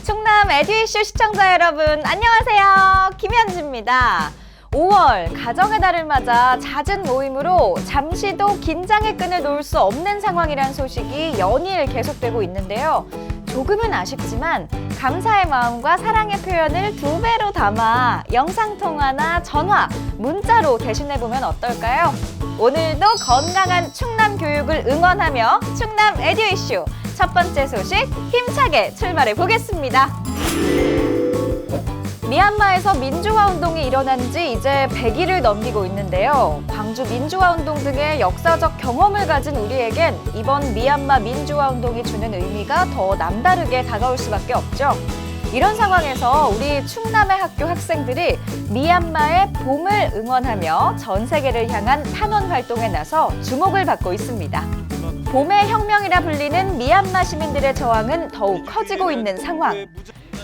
충남 에듀이슈 시청자 여러분, 안녕하세요. 김현주입니다. 5월 가정의 달을 맞아 잦은 모임으로 잠시도 긴장의 끈을 놓을 수 없는 상황이란 소식이 연일 계속되고 있는데요. 조금은 아쉽지만 감사의 마음과 사랑의 표현을 2배로 담아 영상통화나 전화, 문자로 대신해보면 어떨까요? 오늘도 건강한 충남 교육을 응원하며 충남 에듀이슈 첫 번째 소식 힘차게 출발해 보겠습니다. 미얀마에서 민주화 운동이 일어난 지 이제 100일을 넘기고 있는데요. 광주 민주화 운동 등의 역사적 경험을 가진 우리에겐 이번 미얀마 민주화 운동이 주는 의미가 더 남다르게 다가올 수밖에 없죠. 이런 상황에서 우리 충남의 학교 학생들이 미얀마의 봄을 응원하며 전 세계를 향한 탄원 활동에 나서 주목을 받고 있습니다. 봄의 혁명이라 불리는 미얀마 시민들의 저항은 더욱 커지고 있는 상황.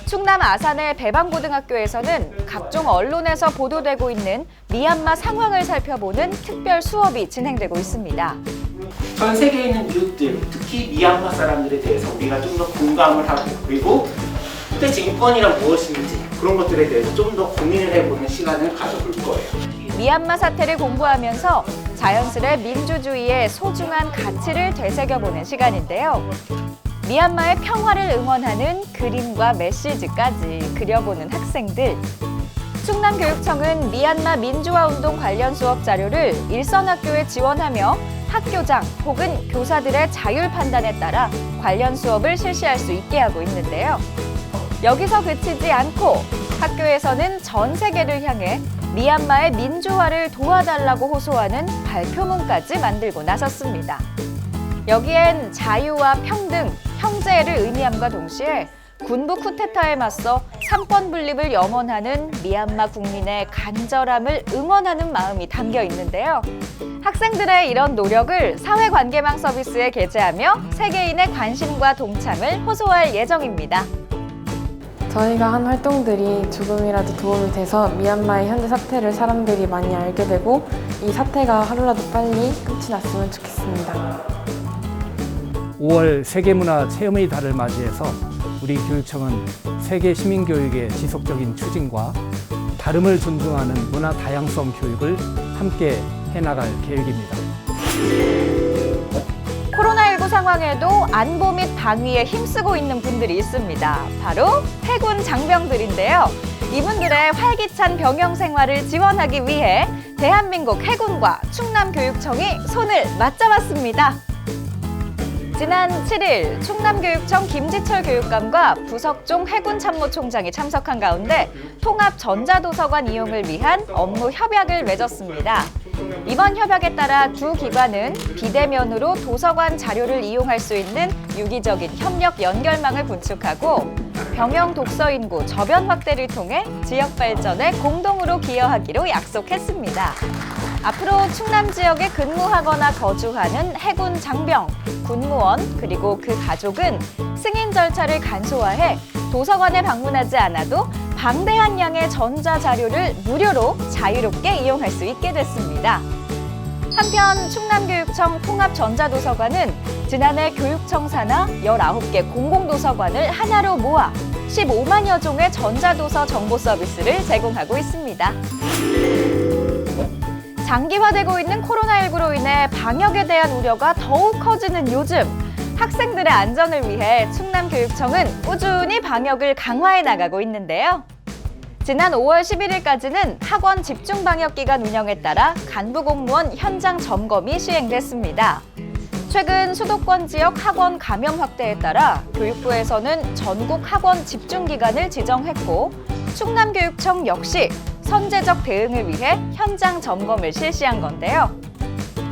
충남 아산의 배방고등학교에서는 각종 언론에서 보도되고 있는 미얀마 상황을 살펴보는 특별 수업이 진행되고 있습니다. 전 세계에 있는 이웃들, 특히 미얀마 사람들에 대해서 우리가 좀 더 공감을 하고, 그리고 도대체 인권이란 무엇인지 그런 것들에 대해서 좀 더 고민을 해보는 시간을 가져볼 거예요. 미얀마 사태를 공부하면서 자연스레 민주주의의 소중한 가치를 되새겨보는 시간인데요. 미얀마의 평화를 응원하는 그림과 메시지까지 그려보는 학생들. 충남교육청은 미얀마 민주화운동 관련 수업 자료를 일선학교에 지원하며 학교장 혹은 교사들의 자율 판단에 따라 관련 수업을 실시할 수 있게 하고 있는데요. 여기서 그치지 않고 학교에서는 전 세계를 향해 미얀마의 민주화를 도와달라고 호소하는 발표문까지 만들고 나섰습니다. 여기엔 자유와 평등, 형제를 의미함과 동시에 군부 쿠데타에 맞서 삼권 분립을 염원하는 미얀마 국민의 간절함을 응원하는 마음이 담겨 있는데요. 학생들의 이런 노력을 사회관계망 서비스에 게재하며 세계인의 관심과 동참을 호소할 예정입니다. 저희가 한 활동들이 조금이라도 도움이 돼서 미얀마의 현재 사태를 사람들이 많이 알게 되고 이 사태가 하루라도 빨리 끝이 났으면 좋겠습니다. 5월 세계문화 체험의 달을 맞이해서 우리 교육청은 세계 시민교육의 지속적인 추진과 다름을 존중하는 문화 다양성 교육을 함께 해나갈 계획입니다. 코로나19 상황에도 안보 및 방위에 힘쓰고 있는 분들이 있습니다. 바로 해군 장병들인데요. 이분들의 활기찬 병영 생활을 지원하기 위해 대한민국 해군과 충남교육청이 손을 맞잡았습니다. 지난 7일 충남교육청 김지철 교육감과 부석종 해군참모총장이 참석한 가운데 통합 전자도서관 이용을 위한 업무 협약을 맺었습니다. 이번 협약에 따라 두 기관은 비대면으로 도서관 자료를 이용할 수 있는 유기적인 협력 연결망을 구축하고 병영 독서 인구 저변 확대를 통해 지역 발전에 공동으로 기여하기로 약속했습니다. 앞으로 충남 지역에 근무하거나 거주하는 해군 장병, 군무원, 그리고 그 가족은 승인 절차를 간소화해 도서관에 방문하지 않아도 방대한 양의 전자자료를 무료로 자유롭게 이용할 수 있게 됐습니다. 한편 충남교육청 통합전자도서관은 지난해 교육청 산하 19개 공공도서관을 하나로 모아 15만여 종의 전자도서 정보 서비스를 제공하고 있습니다. 장기화되고 있는 코로나19로 인해 방역에 대한 우려가 더욱 커지는 요즘, 학생들의 안전을 위해 충남교육청은 꾸준히 방역을 강화해 나가고 있는데요. 지난 5월 11일까지는 학원 집중방역기간 운영에 따라 간부공무원 현장 점검이 시행됐습니다. 최근 수도권 지역 학원 감염 확대에 따라 교육부에서는 전국 학원 집중기간을 지정했고 충남교육청 역시 선제적 대응을 위해 현장 점검을 실시한 건데요.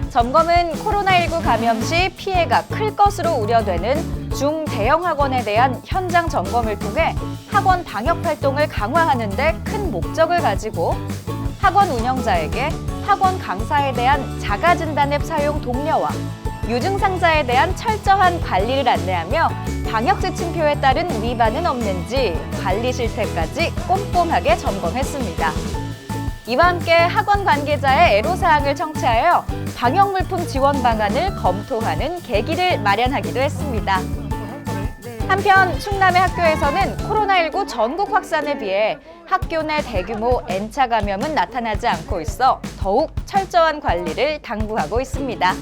점검은 코로나19 감염 시 피해가 클 것으로 우려되는 중대형 학원에 대한 현장 점검을 통해 학원 방역 활동을 강화하는 데 큰 목적을 가지고 학원 운영자에게 학원 강사에 대한 자가진단 앱 사용 독려와 유증상자에 대한 철저한 관리를 안내하며 방역 지침표에 따른 위반은 없는지 관리 실태까지 꼼꼼하게 점검했습니다. 이와 함께 학원 관계자의 애로사항을 청취하여 방역물품 지원 방안을 검토하는 계기를 마련하기도 했습니다. 한편 충남의 학교에서는 코로나19 전국 확산에 비해 학교 내 대규모 N차 감염은 나타나지 않고 있어 더욱 철저한 관리를 당부하고 있습니다.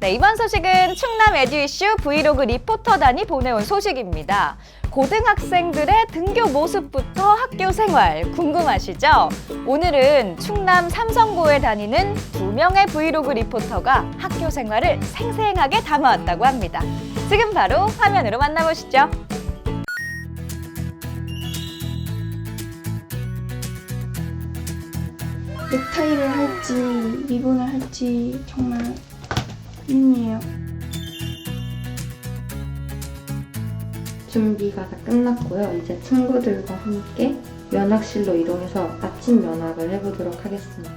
네, 이번 소식은 충남 에듀 이슈 브이로그 리포터단이 보내온 소식입니다. 고등학생들의 등교 모습부터 학교 생활 궁금하시죠? 오늘은 충남 삼성고에 다니는 2명의 브이로그 리포터가 학교 생활을 생생하게 담아왔다고 합니다. 지금 바로 화면으로 만나보시죠. 넥타이를 할지 리본을 할지 정말 고민이에요. 준비가 다 끝났고요. 이제 친구들과 함께 면학실로 이동해서 아침 면학을 해보도록 하겠습니다.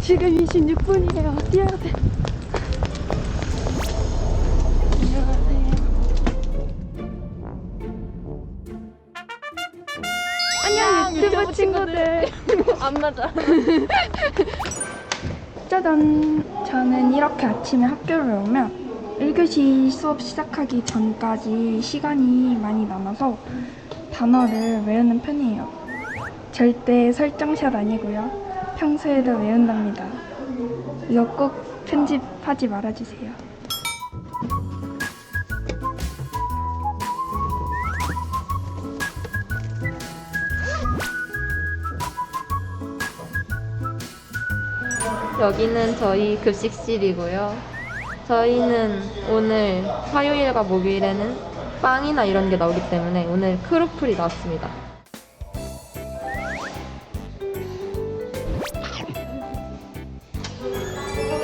지금 26분이에요. 뛰어야 돼. 안녕 유튜브 친구들. 안 맞아. 짜잔! 저는 이렇게 아침에 학교를 오면 1교시 수업 시작하기 전까지 시간이 많이 남아서 단어를 외우는 편이에요. 절대 설정샷 아니고요. 평소에도 외운답니다. 이거 꼭 편집하지 말아주세요. 여기는 저희 급식실이고요. 저희는 오늘 화요일과 목요일에는 빵이나 이런 게 나오기 때문에 오늘 크로플이 나왔습니다.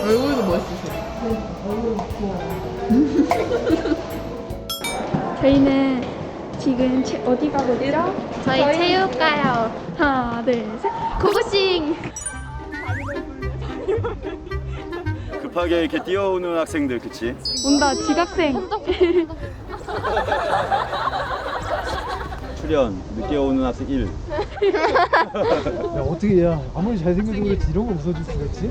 얼굴도 멋있으세요. 저희는 지금 어디 가고 있죠? 저희 체육가요. 하나, 둘, 셋. 고고싱! 급하게 이렇게 뛰어오는 학생들, 그치? 온다, 지각생. 출연, 늦게 오는 학생 1. 야 어떻게 야 아무리 잘생겨도 그렇지 이런 거 웃어줄 수가 있지?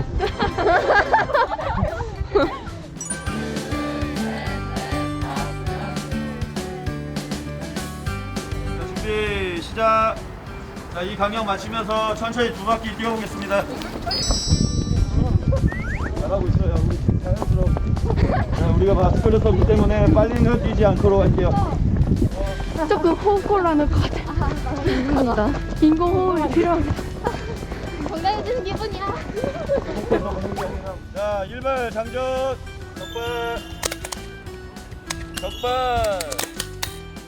자, 준비 시작. 자, 이 강령 마치면서 천천히 2바퀴 뛰어오겠습니다. 잘하고 있어요. 우리 자연스러워. 자, 우리가 마스크를 썼기 때문에 빨리는 뛰지 않도록 할게요. 조금 호흡 곤란할 것 같아. 인공호흡이 필요합니다. 자, 1발 장전. 적발.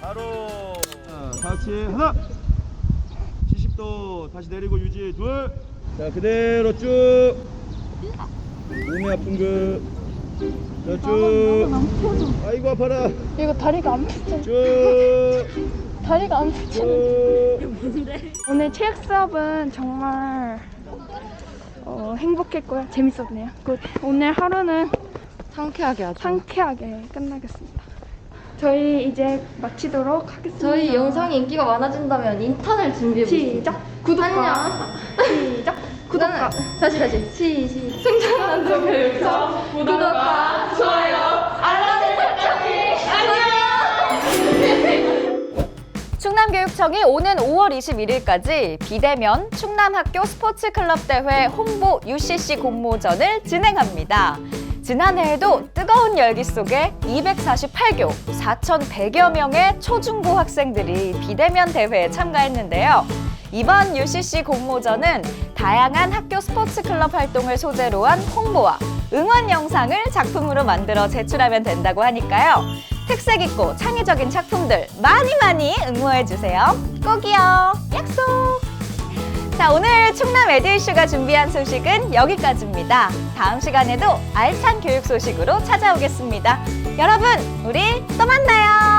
바로. 자, 다 같이 하나. 70도 다시 내리고 유지. 둘. 자, 그대로 쭉. 몸이 아픈 그. 자, 쭉. 아이고 아파라. 이거 다리가 안 펴져. 쭉. 다리가 안 펴져. 쭉. 오늘 체육 수업은 정말 행복했고요. 재밌었네요. 오늘 하루는 상쾌하게 하죠. 상쾌하게 끝나겠습니다. 저희 이제 마치도록 하겠습니다. 저희 영상이 인기가 많아진다면 인턴을 준비해보겠습니다. 시작. 구독과 시작. 구독과 다시 승전한 교육청 구독과 좋아요 알람 설정이 안녕. 충남교육청이 오는 5월 21일까지 비대면 충남학교 스포츠클럽 대회 홍보 UCC 공모전을 진행합니다. 지난해에도 뜨거운 열기 속에 248교 4,100여 명의 초중고 학생들이 비대면 대회에 참가했는데요. 이번 UCC 공모전은 다양한 학교 스포츠클럽 활동을 소재로 한 홍보와 응원 영상을 작품으로 만들어 제출하면 된다고 하니까요. 특색 있고 창의적인 작품들 많이 응모해주세요. 꼭이요. 약속! 자, 오늘 충남 에듀 이슈가 준비한 소식은 여기까지입니다. 다음 시간에도 알찬 교육 소식으로 찾아오겠습니다. 여러분, 우리 또 만나요.